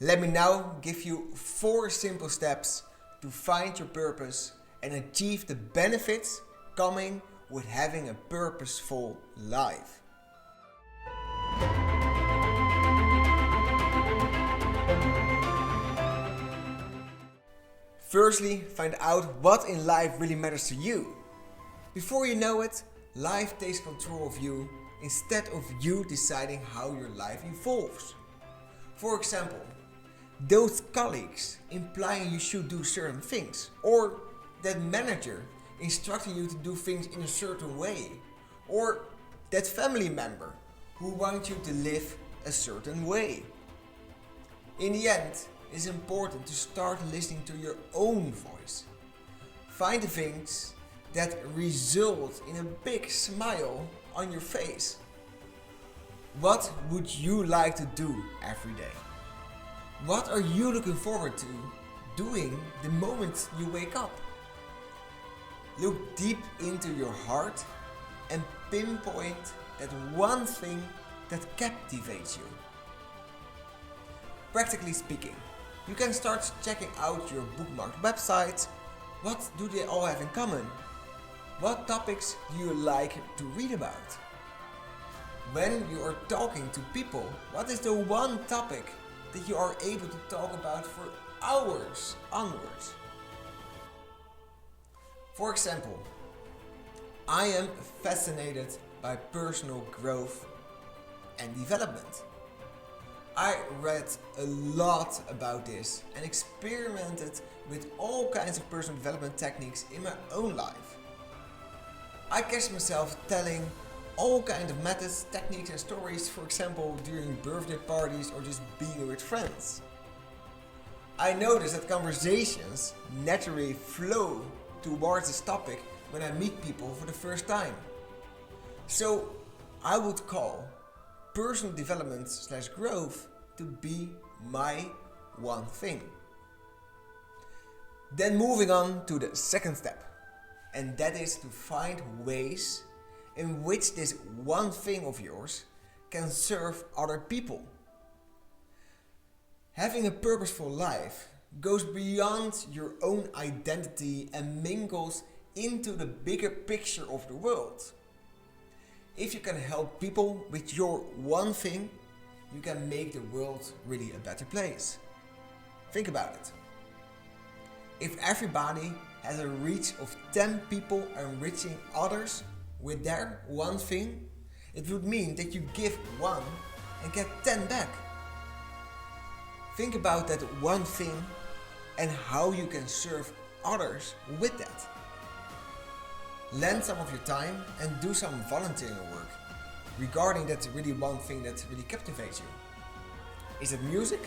Let me now give you 4 simple steps to find your purpose and achieve the benefits coming with having a purposeful life. Firstly, find out what in life really matters to you. Before you know it, life takes control of you instead of you deciding how your life evolves. For example, those colleagues implying you should do certain things, or that manager instructing you to do things in a certain way, or that family member who wants you to live a certain way. In the end, it's important to start listening to your own voice. Find the things that result in a big smile on your face. What would you like to do every day? What are you looking forward to doing the moment you wake up? Look deep into your heart and pinpoint that one thing that captivates you. Practically speaking, you can start checking out your bookmarked websites. What do they all have in common? What topics do you like to read about? When you are talking to people, what is the one topic that you are able to talk about for hours onwards? For example, I am fascinated by personal growth and development. I read a lot about this and experimented with all kinds of personal development techniques in my own life. I catch myself telling all kinds of methods, techniques and stories, for example during birthday parties or just being with friends. I notice that conversations naturally flow towards this topic when I meet people for the first time. So I would call personal development / growth to be my one thing. Then moving on to the second step, and that is to find ways in which this one thing of yours can serve other people. Having a purposeful life goes beyond your own identity and mingles into the bigger picture of the world. If you can help people with your one thing, you can make the world really a better place. Think about it. If everybody has a reach of 10 people enriching others with their one thing, it would mean that you give 1 and get 10 back. Think about that one thing and how you can serve others with that. Lend some of your time and do some volunteering work regarding that really one thing that really captivates you. Is it music?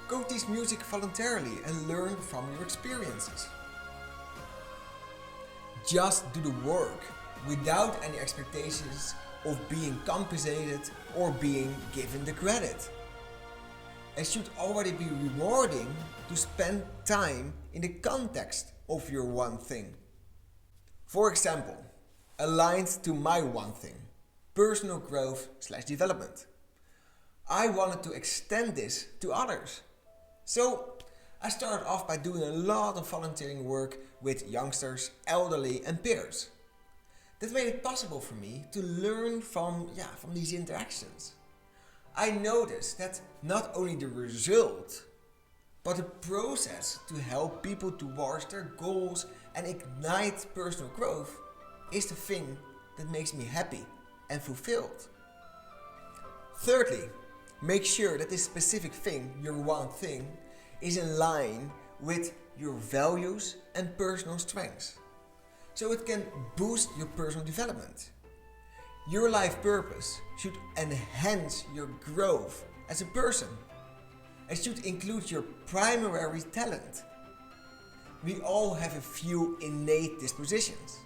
Go teach music voluntarily and learn from your experiences. Just do the work without any expectations of being compensated or being given the credit. It should already be rewarding to spend time in the context of your one thing. For example, aligned to my one thing, personal growth / development. I wanted to extend this to others. So I started off by doing a lot of volunteering work with youngsters, elderly and peers. That made it possible for me to learn from these interactions. I noticed that not only the result, but the process to help people towards their goals and ignite personal growth is the thing that makes me happy and fulfilled. Thirdly, make sure that this specific thing, your one thing, is in line with your values and personal strengths, so it can boost your personal development. Your life purpose should enhance your growth as a person. It should include your primary talent. We all have a few innate dispositions.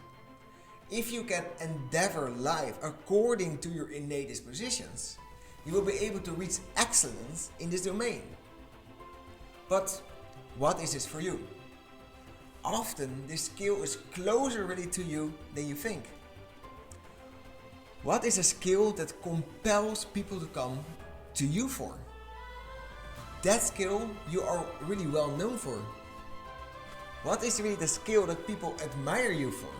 If you can endeavor life according to your innate dispositions, you will be able to reach excellence in this domain. But what is this for you? Often this skill is closer really to you than you think. What is a skill that compels people to come to you for? that skill you are really well known for? What is really the skill that people admire you for?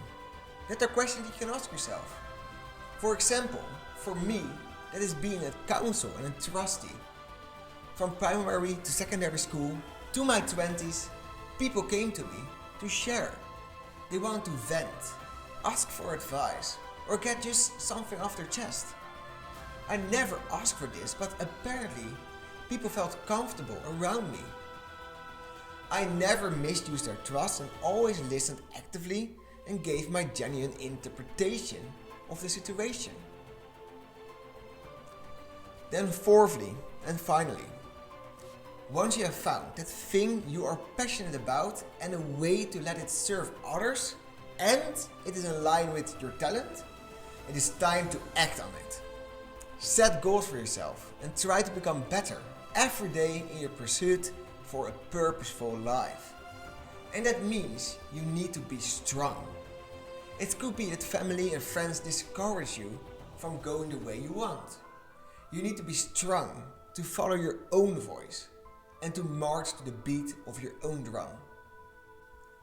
That's a question that you can ask yourself. For example, for me, that is being a counsel and a trustee. From primary to secondary school to my 20s, people came to me to share. They want to vent, ask for advice, or get just something off their chest. I never asked for this, but apparently people felt comfortable around me. I never misused their trust and always listened actively and gave my genuine interpretation of the situation. Then fourthly and finally, once you have found that thing you are passionate about and a way to let it serve others, and it is in line with your talent, it is time to act on it. Set goals for yourself and try to become better every day in your pursuit for a purposeful life. And that means you need to be strong. It could be that family and friends discourage you from going the way you want. You need to be strong to follow your own voice and to march to the beat of your own drum.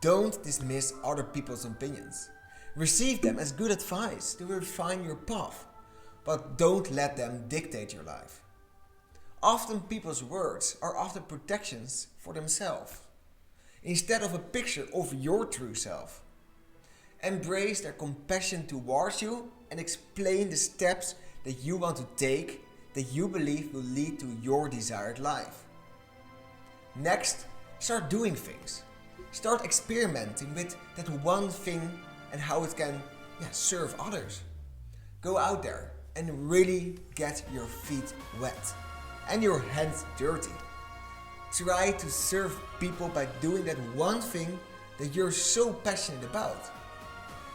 Don't dismiss other people's opinions. Receive them as good advice to refine your path, but don't let them dictate your life. Often people's words are often protections for themselves, instead of a picture of your true self. Embrace their compassion towards you and explain the steps that you want to take that you believe will lead to your desired life. Next, start doing things. Start experimenting with that one thing and how it can serve others. Go out there and really get your feet wet and your hands dirty. Try to serve people by doing that one thing that you're so passionate about.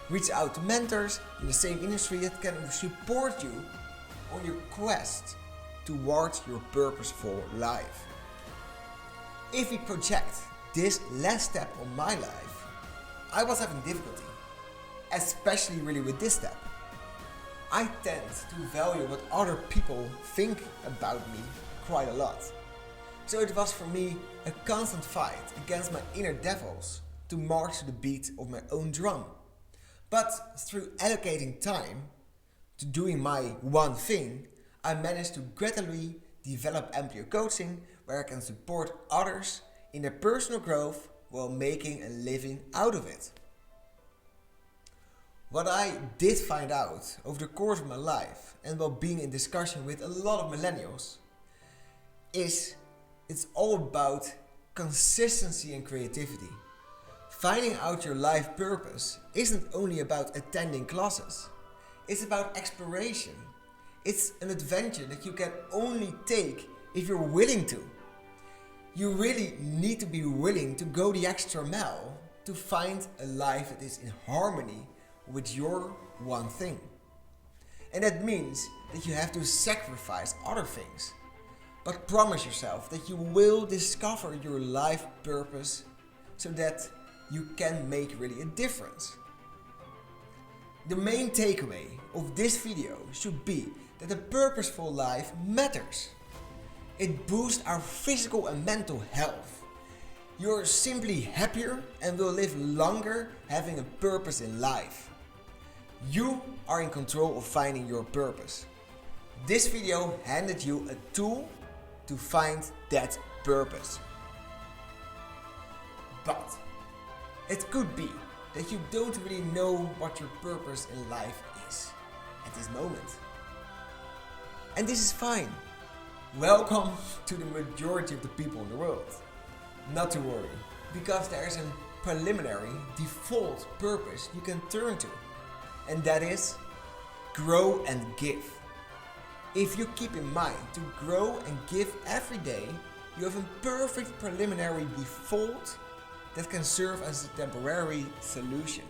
Reach out to mentors in the same industry that can support you on your quest towards your purposeful life. If we project this last step on my life, I was having difficulty, especially really with this step. I tend to value what other people think about me quite a lot. So it was for me a constant fight against my inner devils to march to the beat of my own drum. But through allocating time to doing my one thing, I managed to gradually develop MPO coaching where I can support others in their personal growth while making a living out of it. What I did find out over the course of my life and while being in discussion with a lot of millennials is it's all about consistency and creativity. Finding out your life purpose isn't only about attending classes. It's about exploration. It's an adventure that you can only take if you're willing to. You really need to be willing to go the extra mile to find a life that is in harmony with your one thing. And that means that you have to sacrifice other things. But promise yourself that you will discover your life purpose so that you can make really a difference. The main takeaway of this video should be that a purposeful life matters. It boosts our physical and mental health. You're simply happier and will live longer having a purpose in life. You are in control of finding your purpose. This video handed you a tool to find that purpose. But it could be that you don't really know what your purpose in life is at this moment. And this is fine. Welcome to the majority of the people in the world. Not to worry, because there is a preliminary default purpose you can turn to, and that is grow and give. If you keep in mind to grow and give every day, you have a perfect preliminary default that can serve as a temporary solution.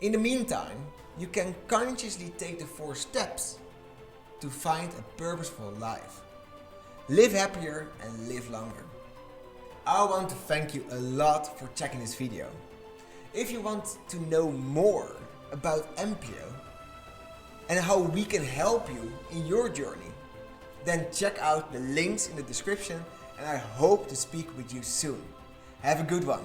In the meantime, you can consciously take the 4 steps to find a purposeful life. Live happier and live longer. I want to thank you a lot for checking this video. If you want to know more about MPO and how we can help you in your journey, then check out the links in the description and I hope to speak with you soon. Have a good one.